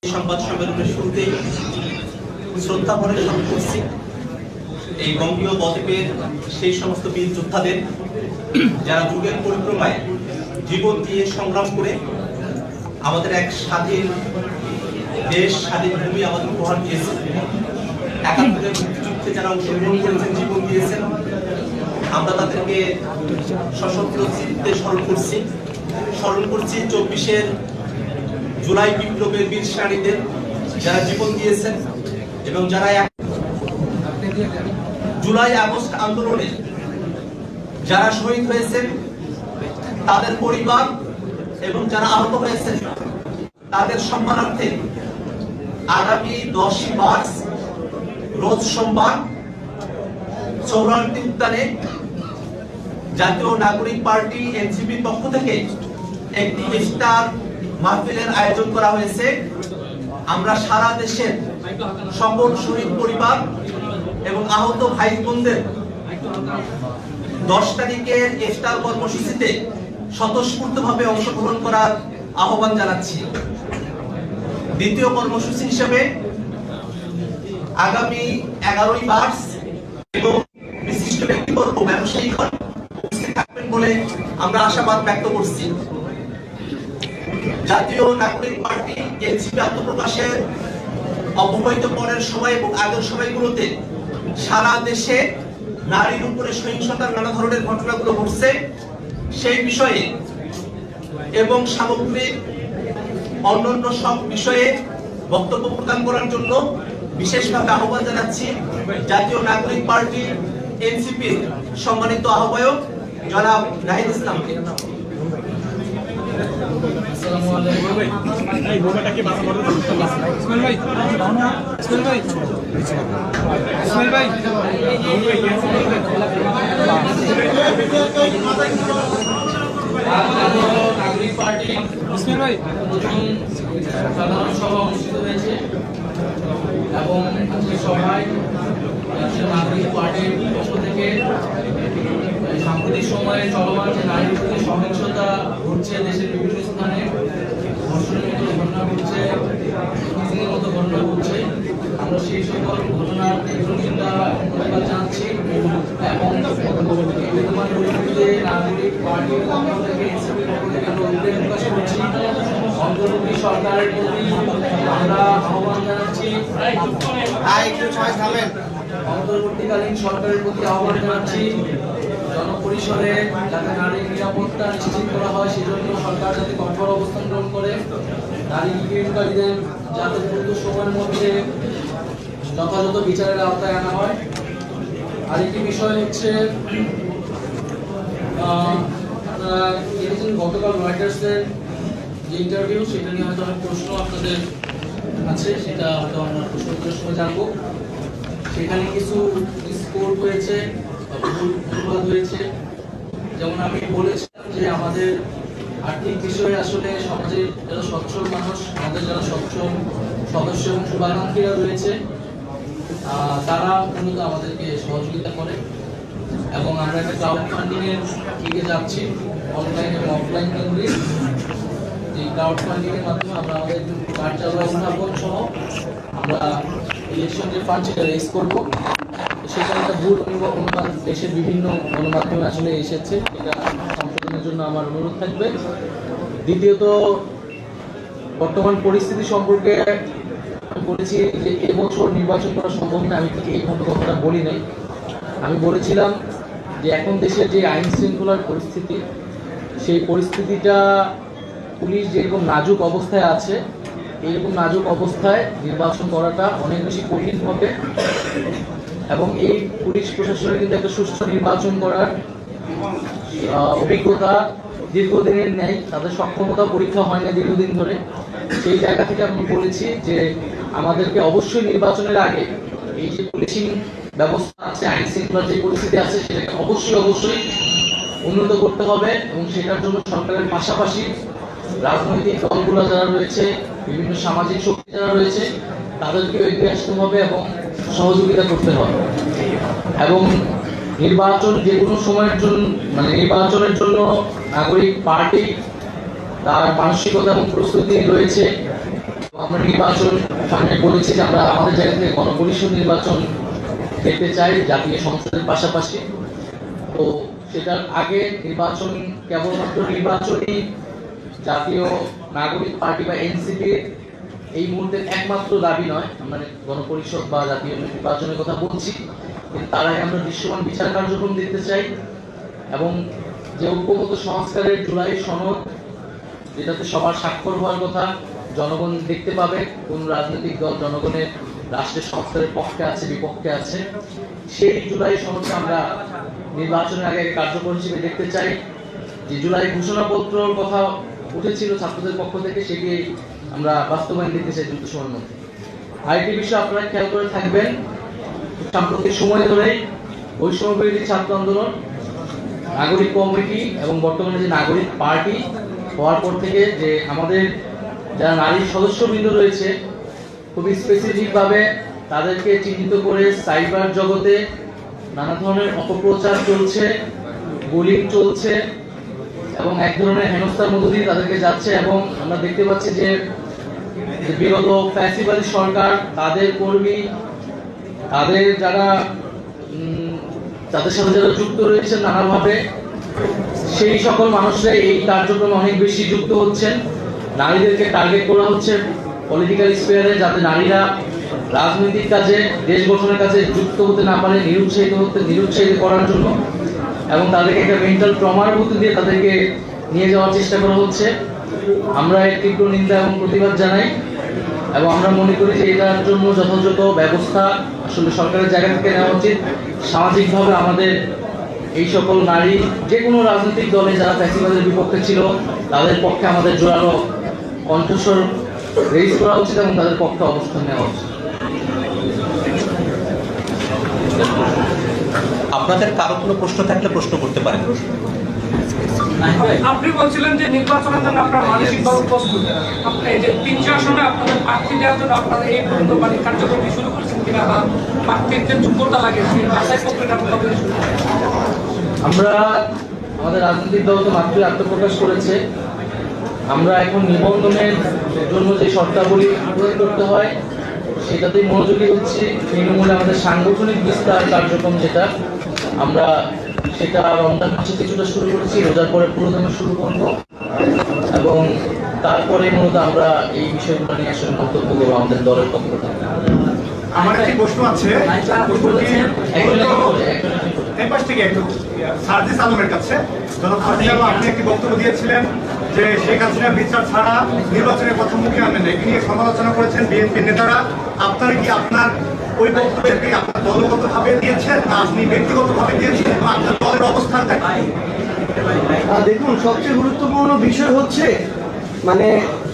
সংবাদ সম্মেলনের শুরুতেই শ্রদ্ধা ভরে স্মরণ করছি এই বঙ্গীয় বদ্বীপের সেই সমস্ত বীর যোদ্ধাদের যারা যুগের পরিক্রমায় জীবন দিয়ে সংগ্রাম করে আমাদের এক স্বাধীন দেশ, স্বাধীন ভূমি আমাদের উপহার দিয়েছে। একাত্তরের মুক্তিযুদ্ধে যারা অংশগ্রহণ করেছেন, জীবন দিয়েছেন, আমরা তাদেরকে সশস্ত্র চিত্তে স্মরণ করছি। 24 জুলাই বিপ্লবের বীর সেনানীদের যারা জীবন দিয়েছেন এবং যারা জুলাই আগস্ট আন্দোলনে যারা শহীদ হয়েছেন তাদের পরিবার এবং যারা আহত হয়েছেন তাদের সম্মানার্থে আগামী 10 মার্চ রোজ সোমবার চৌরানটি উদ্যানে জাতীয় নাগরিক পার্টি এনসিপির পক্ষ থেকে একটি ইফতার মাহফিলের আয়োজন করা হয়েছে। আমরা সারা দেশের সকল শহীদ পরিবার এবং আহত ভাই বোনদের 10 তারিখের ইফতার কর্মসূচিতে স্বতঃস্ফূর্তভাবে অংশগ্রহণ করার আহ্বান জানাচ্ছি। দ্বিতীয় কর্মসূচি হিসেবে আগামী 11 মার্চ এবং বিশিষ্ট ব্যক্তিবর্গ, ব্যবসায়ীগণ উপস্থিত থাকবেন বলে আমরা আশাবাদ ব্যক্ত করছি। জাতীয় নাগরিক পার্টি এনসিপি আত্মপ্রকাশের অব্যবহিত পরের সময় এবং আগের সময়গুলোতে সারা দেশে নারীর উপরে সহিংসতার নানা ধরনের ঘটনাগুলো ঘটছে, সেই বিষয়ে এবং সামগ্রিক অন্যান্য সব বিষয়ে বক্তব্য প্রদান করার জন্য বিশেষভাবে আহ্বান জানাচ্ছি জাতীয় নাগরিক পার্টি এনসিপির সম্মানিত আহ্বায়ক জনাব নাহিদ ইসলামকে। নাগরিক পার্টি সাধারণ সভা অনুষ্ঠিত হয়েছে এবং আজকে সভায় নাগরিক পার্টির পক্ষ থেকে সাম্প্রতিক সময়ে চলমান যে নারীর প্রতি সহিংসতা ঘটছে, দেশের বিভিন্ন স্থানে ধর্ষণের মতো ঘটনা ঘটছে, খুনের মতো ঘটনা ঘটছে, আমরা সেই সকল ঘটনার নিন্দা প্রতিবাদ জানাচ্ছি এবং বর্তমান পরিস্থিতিতে নাগরিক পার্টির পক্ষ থেকে এনসিপির পক্ষ থেকে আমরা উদ্বেগ প্রকাশ করছি। অন্তর্বর্তী সরকারের প্রতি আমরা আহ্বান জানাচ্ছি, অন্তর্বর্তীকালীন সরকারের প্রতি আহ্বান জানাচ্ছি জনপরিসরে যাতে নারীর নিরাপত্তা নিশ্চিত করা হয়, সেজন্য সরকার যাতে কঠোর অবস্থান গ্রহণ করে, নারী নিপীড়নকারীদের যাতে দ্রুত সময়ের মধ্যে যথাযথ বিচারের আওতায় আনা হয়। আরেকটি বিষয় হচ্ছে গতকাল রয়টার্সের যে ইন্টারভিউ, সেটা নিয়ে হয়তো অনেক প্রশ্ন আপনাদের আছে, সেটা হয়তো আমরা প্রশ্ন উত্তরের সময় জানবো। সেখানে কিছু স্কোর হয়েছে, ভুল হয়েছে। যেমন আমি বলেছিলাম যে আমাদের আর্থিক বিষয়ে আসলে সমাজের যারা সচ্ছল মানুষ, আমাদের যারা সচ্ছল সদস্য এবং শুভাকাঙ্ক্ষীরা রয়েছে, তারা মূলত আমাদেরকে সহযোগিতা করে এবং আমরা একটা ক্রাউড ফান্ডিং এর দিকে যাচ্ছি, অনলাইন এবং অফলাইন কেন্দ্রিক। যে ক্রাউড ফান্ডিং এর মাধ্যমে আমরা আমাদের কার্যালয় স্থাপন সহ আমরা ইলেকশন যে ফান্ড সেটা রেজ করবো। সেখানে একটা ভুল অনুবাদ দেশের বিভিন্ন গণমাধ্যমে আসলে এসেছে, এটা সংশোধনের জন্য আমার অনুরোধ থাকবে। দ্বিতীয়ত, বর্তমান পরিস্থিতি সম্পর্কে বলেছি যে এবছর নির্বাচন করা সম্ভব না, আমি ঠিক এই কথাটা বলি নাই। আমি বলেছিলাম যে এখন দেশের যে আইন শৃঙ্খলার পরিস্থিতি, সেই পরিস্থিতিটা পুলিশ যেরকম নাজুক অবস্থায় আছে, এইরকম নাজুক অবস্থায় নির্বাচন করাটা অনেক বেশি কঠিন হবে এবং এই পুলিশ প্রশাসনের কিন্তু একটা সুষ্ঠু নির্বাচন করার অভিজ্ঞতা দীর্ঘদিনের নেই, তাদের সক্ষমতা পরীক্ষা হয় না দীর্ঘদিন ধরে। সেই জায়গা থেকে আমি বলেছি যে আমাদেরকে অবশ্যই নির্বাচনের আগে এই যে পুলিশিং ব্যবস্থা আছে, আইন শৃঙ্খলার যে পরিস্থিতি আছে, সেটাকে অবশ্যই উন্নত করতে হবে এবং সেটার জন্য সরকারের পাশাপাশি রাজনৈতিক দলগুলো যারা রয়েছে, বিভিন্ন সামাজিক শক্তি যারা রয়েছে, তাদেরকে এগিয়ে আসতে হবে এবং সহযোগিতা করতে হবে। এবং নির্বাচন যে কোনো সময়ের জন্য, নির্বাচনের জন্য নাগরিক পার্টি তার মানসিকতা এবং প্রস্তুতি রয়েছে। আমরা নির্বাচন সামনে বলেছি যে আমরা আমাদের জায়গা থেকে গণপরিষদ নির্বাচন দেখতে চাই জাতীয় সংসদের পাশাপাশি। তো সেটার আগে নির্বাচন কেবলমাত্র নির্বাচনী জাতীয় নাগরিক পার্টি বা এনসিপি এই মুহূর্তে একমাত্র দাবি নয়। আমরা গণপরিষদ বা জাতীয় নির্বাচনের কথা বলছি, কিন্তু তার আগে আমরা দৃশ্যমান বিচার কার্যক্রম দেখতে চাই এবং যে ঐক্যমত্য সংস্কারের জুলাই সনদ, যেটাতে সবার স্বাক্ষর হওয়ার কথা, জনগণ দেখতে পাবে কোন রাজনৈতিক দল জনগণের রাষ্ট্রের সংস্কারের পক্ষে আছে বিপক্ষে আছে, সেই জুলাই সনদকে আমরা নির্বাচনের আগে কার্যকর হিসেবে দেখতে চাই। যে জুলাই ঘোষণাপত্রর কথা উঠেছিল ছাত্রদের পক্ষ থেকে, সেটি আমরা বাস্তবায়ন দেখতে চাই দ্রুত সময়ের মধ্যে। আরেকটি বিষয় আপনারা খেয়াল করে থাকবেন, সাম্প্রতিক সময় ধরে বৈষম্য বিরোধী ছাত্র আন্দোলন, নাগরিক কমিটি এবং বর্তমানে যে নাগরিক পার্টি হওয়ার পর থেকে যে আমাদের যারা নারী সদস্যবৃন্দ রয়েছে, খুবই স্পেসিফিকভাবে তাদেরকে চিহ্নিত করে সাইবার জগতে নানা ধরনের অপপ্রচার চলছে, বুলিং চলছে এবং এক ধরনের হেনস্থার মধ্য দিয়ে তাদেরকে যাচ্ছে। এবং আমরা দেখতে পাচ্ছি যে বিগত ফ্যাসিবাদী সরকার, তাদের কর্মী, তাদের যারা তাদের সাথে যারা যুক্ত রয়েছেন নানাভাবে, সেই সকল মানুষরা এই কার্যক্রমে অনেক বেশি যুক্ত হচ্ছেন। নারীদেরকে টার্গেট করা হচ্ছে পলিটিক্যাল স্পেয়ারে, যাতে নারীরা রাজনৈতিক কাজে, দেশ গঠনের কাজে যুক্ত হতে না পারে, নিরুৎসাহিত করার জন্য, এবং তাদেরকে একটা মেন্টাল ট্রমার মধ্যে দিয়ে তাদেরকে নিয়ে যাওয়ার চেষ্টা করা হচ্ছে। আমরা এর তীব্র নিন্দা এবং প্রতিবাদ জানাই এবং আমরা মনে করি যে এটার জন্য যথাযথ ব্যবস্থা আসলে সরকারের জায়গা থেকে নেওয়া উচিত। সামাজিকভাবে আমাদের এই সকল নারী, যে কোনো রাজনৈতিক দলে যারা ফ্যাসিবাদের বিপক্ষে ছিল, তাদের পক্ষে আমাদের জোরালো কণ্ঠস্বর রেইজ করা উচিত এবং তাদের পক্ষে অবস্থান নেওয়া উচিত। আপনাদের কারো কোনো প্রশ্ন থাকলে প্রশ্ন করতে পারেন। আপনি বলছিলেন যে নির্বাচনের জন্য আপনার মানসিকভাবে প্রস্তুত, আপনি যে 3 আসনে আপনাদের প্রার্থী দেওয়ার জন্য আপনারা এই পর্যন্ত কার্যক্রম শুরু করেছেন কিনা, বা প্রার্থীর যে যোগ্যতা লাগে সেই বাছাই প্রক্রিয়াটা কবে শুরু করেছেন? আমরা আমাদের রাজনৈতিক দল তো মাত্রই আত্মপ্রকাশ করেছে। আমরা এখন নিবন্ধনের জন্য যে শর্তাবলী পূরণ করতে হয় সেটাতেই মনোযোগী হচ্ছি। তৃণমূলে আমাদের সাংগঠনিক বিস্তার কার্যক্রম যেটা, আমরা সেটা রমজান মাসে কিছুটা শুরু করেছি, রোজার পরে পুরোদমে শুরু করবো এবং তারপরে মূলত আমরা এই বিষয়গুলো নিয়ে আসলে মন্তব্য করবো আমাদের দলের পক্ষ থেকে। আমার একটি প্রশ্ন আছে, এই পাশ থেকে একটু সার্জিস আলমের কাছে। আপনি একটি বক্তব্য দিয়েছিলেন যে শেখ হাসিনা বিচার ছাড়া নির্বাচনের কথা মুখে আনবেন না, এটি নিয়ে সমালোচনা করেছেন বিএনপি নেতারা। আপনার কি আপনার ওই বক্তব্যটি আপনার দলগতভাবে দিয়েছেন না আপনি ব্যক্তিগতভাবে দিয়েছেন, আপনার দলের অবস্থানটা কি? দেখুন, সবচেয়ে গুরুত্বপূর্ণ বিষয় হচ্ছে মানে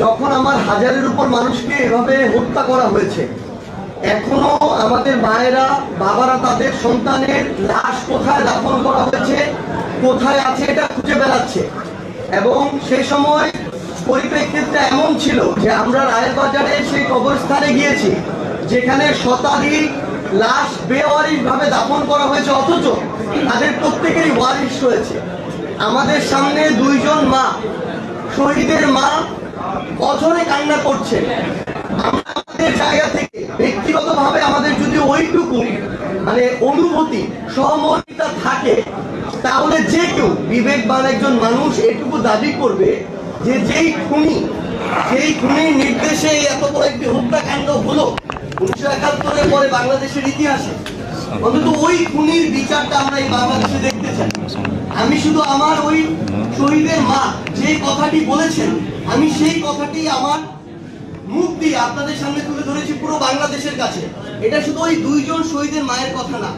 যখন আমার হাজারের উপর মানুষকে এভাবে হত্যা করা হয়েছে, এখনো আমাদের মায়েরা বাবারা তাদের সন্তানের লাশ কোথায় দাফন করা হয়েছে, কোথায় আছে এটা খুঁজে বেড়াচ্ছে। এবং সেই সময় পরিপ্রেক্ষিতটা এমন ছিল যে আমরা রায়েরবাজারে সেই কবরস্থানে গিয়েছি যেখানে শতাধিক লাশ বেওয়ারিশভাবে দাফন করা হয়েছে, অথচ তাদের প্রত্যেকেরই ওয়ারিশ রয়েছে। আমাদের সামনে 2 জন মা, শহীদের মা, অঝরে কান্না করছে। আমরা আমাদের জায়গা থেকে ব্যক্তিগতভাবে আমাদের যদি ওইটুকু মানে অনুভূতি, সহমর্মিতা থাকে, তাহলে যে কেউ বিবেকবান একজন মানুষ এটুকু দাবি করবে যে যেই খুনির নির্দেশে এত বড় একটি হত্যাকাণ্ড হলো 1971-এর পরে বাংলাদেশের ইতিহাসে, অন্তত ওই খুনির বিচারটা আমরা এই বাংলাদেশে দেখতে চাই। আমি শুধু আমার ওই শহীদের মা যে কথাটি বলেছেন, আমি সেই কথাটি আমার মুখ দিয়ে আপনাদের সামনে তুলে ধরেছি পুরো বাংলাদেশের কাছে। এটা শুধু ওই 2 জন শহীদের মায়ের কথা না,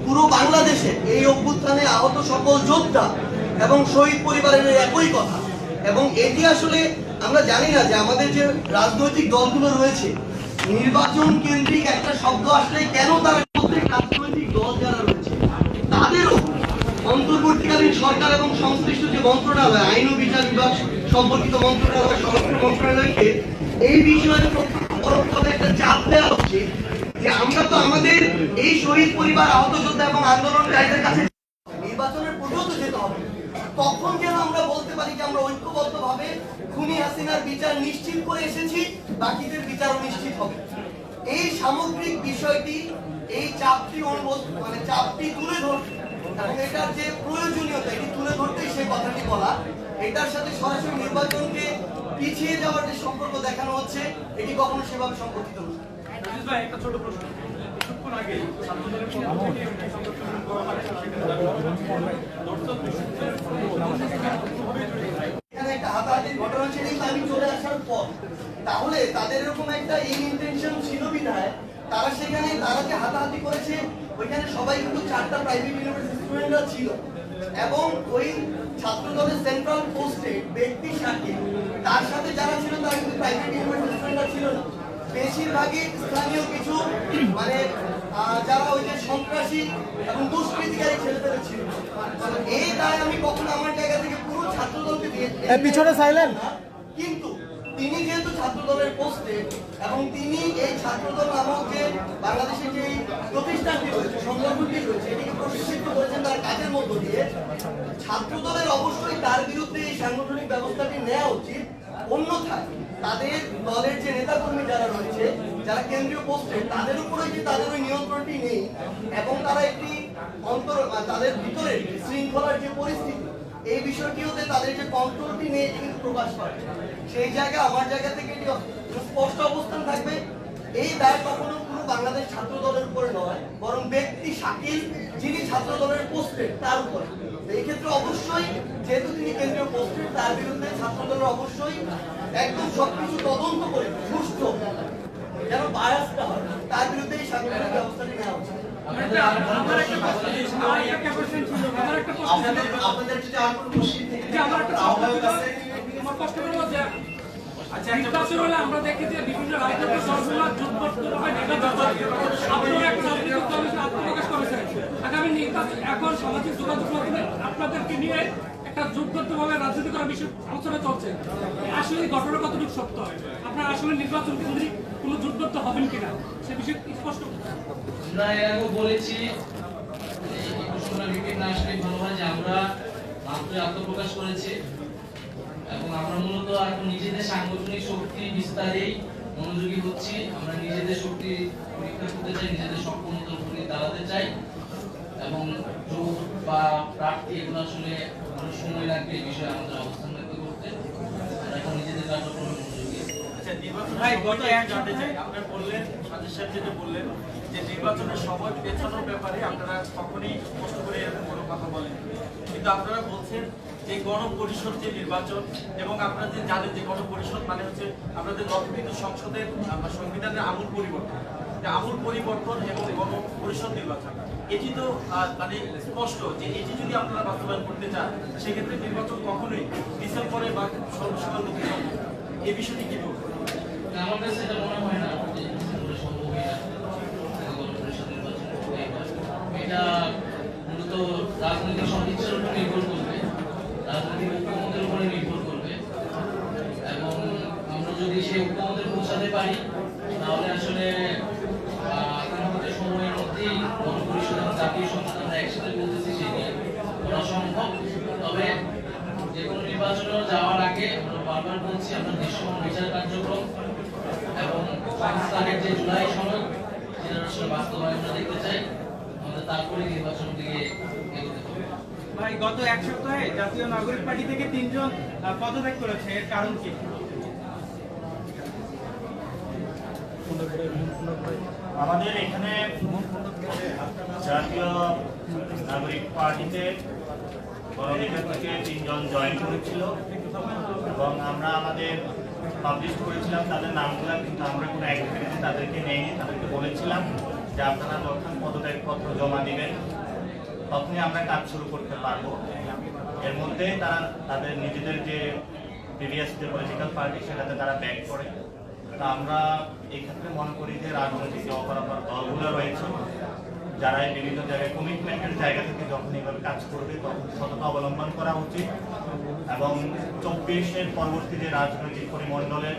পুরো বাংলাদেশে এই অভ্যুত্থানে আহত সকল যোদ্ধা এবং শহীদ পরিবারের একই কথা। এবং এটি আসলে আমরা জানি না যে আমাদের যে রাজনৈতিক দলগুলো রয়েছে, নির্বাচন কেন্দ্রিক একটা শব্দ আসলে কেন তারা প্রত্যেক রাজনৈতিক দল যারা রয়েছে তাদেরও অন্তর্বর্তীকালীন সরকার এবং সংশ্লিষ্ট যে মন্ত্রণালয়, আইন ও বিচার বিভাগ সম্পর্কিত মন্ত্রণালয়, স্বরাষ্ট্র মন্ত্রণালয়কে এই বিষয়ে পরোক্ষভাবে একটা চাপ দেওয়া উচিত যে আমরা তো আমাদের এই শহীদ পরিবার, আহত যোদ্ধা এবং আন্দোলনকারীদের কাছে নির্বাচনের পূর্বেও তো যেতে হবে। তখন যেন আমরা বলতে পারি যে আমরা ঐক্যবদ্ধভাবে খুনি হাসিনার বিচার নিশ্চিত করে এসেছি, বাকিদের বিচারও নিশ্চিত হবে। এই সামগ্রিক বিষয়টি, এই চাপটি চাপটি তুলে ধরতে এবং এটার যে প্রয়োজনীয়তা এটি তুলে ধরতেই সেই কথাটি বলা। এটার সাথে সরাসরি নির্বাচনকে পিছিয়ে যাওয়ার যে সম্পর্ক দেখানো হচ্ছে, এটি কখনো সেভাবে সম্পর্কিত নয়। ভাই একটা ছোট প্রশ্ন, কিছুক্ষণ আগে ছাত্রদলের পক্ষ থেকে একটি সংগঠন করা হয়, এখানে একটা হাতাহাতির ঘটনা ছিল, আমি চলে আসার পর তাহলে তাদের এরকম একটা ইনটেনশন ছিল বিধায় তারা যে হাতাহাতি করেছে, ওইখানে সবাই কিন্তু 4টা প্রাইভেট ইউনিভার্সিটি স্টুডেন্টরা ছিল এবং ওই ছাত্রদলের সেন্ট্রাল পোস্টে ব্যক্তি সাথে তার সাথে যারা ছিল তারা কিন্তু প্রাইভেট ইউনিভার্সিটি স্টুডেন্টরা ছিল না, বেশিরভাগই স্থানীয় কিছু যারা ওই যে সন্ত্রাসী এবং দুষ্কৃতিকারী ছেলেপেলে ছিল। এই দায় আমি কখনো আমার জায়গা থেকে পুরো ছাত্রদলকে দিয়ে পিছনে সাইলেন্ট। কিন্তু তিনি যেহেতু ছাত্রদলের পোস্টে এবং তিনি এই ছাত্রদল নামক যে বাংলাদেশের যে প্রতিষ্ঠানটি রয়েছে, সংগঠনটি রয়েছে, এটিকে প্রশিক্ষিত করেছেন তার কাজের মধ্য দিয়ে, ছাত্রদলের অবশ্যই তার বিরুদ্ধে এই সাংগঠনিক ব্যবস্থাটি নেওয়া উচিত। অন্যথায় তাদের দলের যে নেতাকর্মী যারা রয়েছে, যারা কেন্দ্রীয় পোস্টে, তাদের উপরে যে তাদের ওই নিয়ন্ত্রণটি নেই এবং তারা একটি তাদের ভিতরে শৃঙ্খলার যে পরিস্থিতি, এই বিষয়টিতে তাদের যে কন্ট্রোলটি নেই এটি কিন্তু প্রকাশ পায়। সেই জায়গা আমার জায়গা থেকে এটি স্পষ্ট অবস্থান থাকবে। এই দায় কখনো কোনো বাংলাদেশ ছাত্র দলের উপরে নয়, বরং ব্যক্তি শাকিল যিনি ছাত্র দলের পোস্টে তার উপরে। এই ক্ষেত্রে অবশ্যই যেহেতু তিনি কেন্দ্রীয় পোস্টে, তার বিরুদ্ধে ছাত্র দলের অবশ্যই একদম সবকিছু তদন্ত করে সুষ্ঠ যেন বায়াসটা হয়, তার বিরুদ্ধে এই সাংগঠনিক ব্যবস্থাটি নেওয়া উচিত। আপনাদের যদি আর কোনো কোশ্চেন থেকে আহ্বায়ক আছে, নির্বাচন হলে আমরা দেখি যে বিভিন্ন রাজনৈতিক দলগুলো জোটবদ্ধভাবে নির্বাচন করে। আপনারা একটা রাজনৈতিক দল হিসেবে আত্মপ্রকাশ করেছেন। আগামী নির্বাচন এখন সামাজিক যোগাযোগ মাধ্যমে আপনাদেরকে নিয়ে একটা জোটবদ্ধভাবে রাজনীতি করার বিষয়ে আলোচনা চলছে। আসলে এই ঘটনা কতটুকু সত্য? আপনারা আসলে নির্বাচন কেন্দ্রিক কোনো জোটবদ্ধ হবেন কিনা সে বিষয়ে স্পষ্ট। আমরা এর আগেও বলেছি, এই প্রশ্নটা রিপিট না আসলে ভালো হয়, যে আমরা মাত্র আত্মপ্রকাশ করেছি এবং আমরা মূলত এখন নিজেদের সাংগঠনিক শক্তি বিস্তারেই মনোযোগী হচ্ছি। আমরা নিজেদের শক্তি পরীক্ষা করতে চাই, নিজেদের সক্ষমতার উপরে দাঁড়াতে চাই এবং জোট বা প্রার্থী এগুলো আসলে অনেক সময় লাগবে এই বিষয়ে আমাদের অবস্থান ব্যক্ত করতে। আমরা এখন নিজেদের কার্যক্রমে মনোযোগী। ভাই গত এক জানতে চাই, আপনারা বললেন, সাজেদ সাহেব যেটা বললেন যে নির্বাচনের সময় পেছানোর ব্যাপারে আপনারা কখনই স্পষ্ট করে এরকম কোনো কথা বলেন, কিন্তু আপনারা বলছেন যে গণপরিষদ যে নির্বাচন, এবং আপনারা যে জানেন যে গণপরিষদ মানে হচ্ছে আপনাদের গঠনকৃত সংসদের সংবিধানের আমূল পরিবর্তন, আমূল পরিবর্তন এবং গণপরিষদ নির্বাচন, এটি তো মানে স্পষ্ট যে এটি যদি আপনারা বাস্তবায়ন করতে চান, সেক্ষেত্রে নির্বাচন কখনোই ডিসেম্বরে বা সর্বশেষ মধ্যে সম্ভব। এই বিষয়টি কি বলবেন? আমার কাছে এটা মনে হয় না যে ডিসেম্বরে সম্ভবই না গণপরিষদ নির্বাচন। এটা মূলত রাজনৈতিক সদিচ্ছার উপর নির্ভর করবে, রাজনৈতিক ঐক্যমতের উপরে নির্ভর করবে এবং আমরা যদি সেই ঐক্যমতে পৌঁছাতে পারি তাহলে আসলে আগামী সময়ের মধ্যেই গণপরিষদ এবং জাতীয় সংসদ আমরা একসাথে বলতেছি সেটি করা সম্ভব। তবে যে কোনো নির্বাচনে যাওয়ার আগে আমরা বারবার বলছি আমরা দৃশ্যমান বিচার কার্যক্রম এবং পাকিস্তানের যে জুলাই সনদ সেটা আসলে বাস্তবায়ন আমরা দেখতে চাই, আমরা তারপরে নির্বাচন দিকে এগোতে হবে। ভাই গত এক সপ্তাহে জাতীয় নাগরিক পার্টি থেকে 3 জন পদত্যাগ করেছে, এর কারণ কি? আমাদের এখানে জাতীয় নাগরিক পার্টিতে গণঅধিকার থেকে 3 জন জয়েন করেছিল এবং আমরা আমাদের পাবলিশ করেছিলাম তাদের নামগুলো, কিন্তু আমরা কোনো অ্যাক্টিভিটি তাদেরকে নেইনি। তাদেরকে বলেছিলাম যে আপনারা যখন পদত্যাগপত্র জমা দিবেন তখনই আমরা কাজ শুরু করতে পারবো। এর মধ্যে তারা তাদের নিজেদের যে প্রিভিয়াস যে পলিটিক্যাল পার্টি সেটাতে তারা ব্যাক করে। তা আমরা এই ক্ষেত্রে মনে করি যে রাজনৈতিক যে অপরাপর দলগুলো রয়েছে যারা বিভিন্ন জায়গায় কমিটমেন্টের জায়গা থেকে যখন এইভাবে কাজ করবে তখন সততা অবলম্বন করা উচিত এবং 24-এর পরবর্তী যে রাজনৈতিক পরিমণ্ডলে